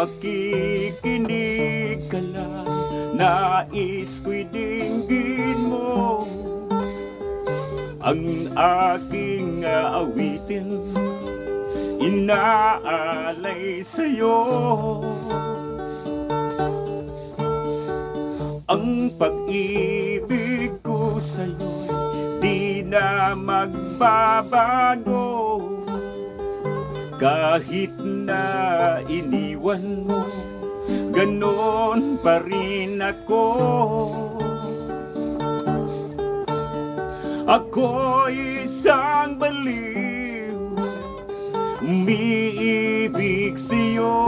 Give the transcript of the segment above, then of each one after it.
makikinig ka lang, nais ko'y dinggin mo ang aking awitin, inaalay sa'yo. Ang pag-ibig ko sa'yo'y di na magbabago, kahit na iniwan mo, ganon pa rin ako. Ako'y isang baliw, umiibig sa'yo,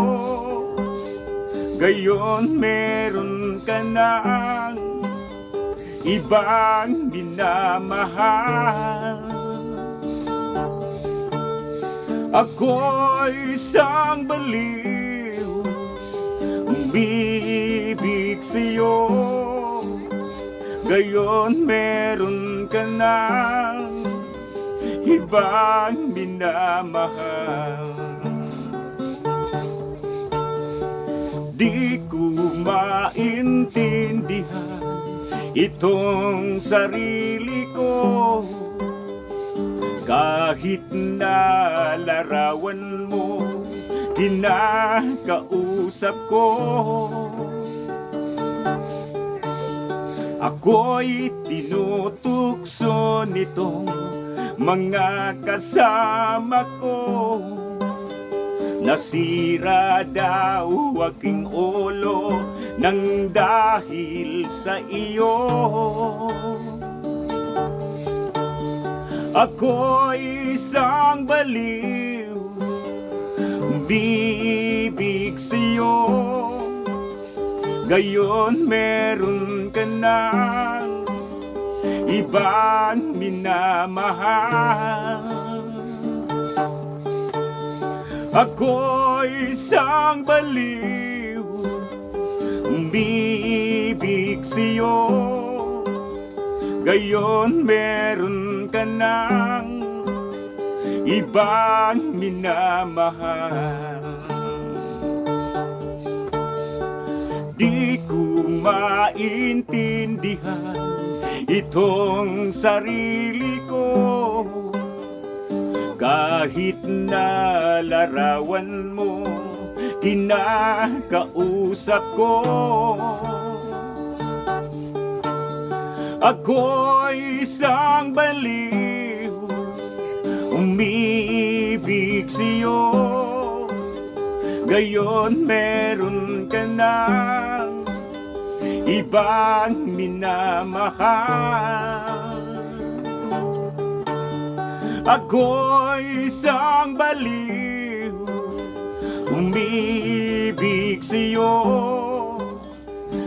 gayon meron ka ng ibang minamahal. Ako'y isang baliw, umiibig sa'yo, gayon meron ka ng ibang minamahal. Di ko maintindihan itong sarili ko, kahit na larawan mo, kinakausap ko. Ako'y tinutukso nitong mga kasama ko, nasira daw aking ulo nang dahil sa iyo. Ako'y isang baliw, umiibig sa'yo, gayon meron ka ng ibang minamahal. Ako'y isang baliw, umiibig sa'yo, gayon meron ka ng ibang minamahal. Di ko maintindihan itong sarili ko, kahit na larawan mo, kinakausap ko. Ako'y isang baliw, umiibig sa'yo, gayon meron ka ng ibang minamahal. Ako'y isang baliw, umiibig sa'yo,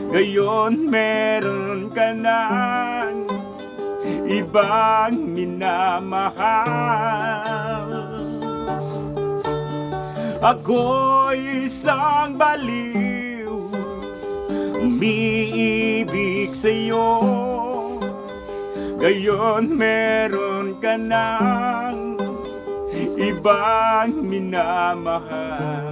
gayon meron ka ng ibang minamahal. Ako'y isang baliw, umiibig sa'yo, gayon meron ka ng ibang minamahal.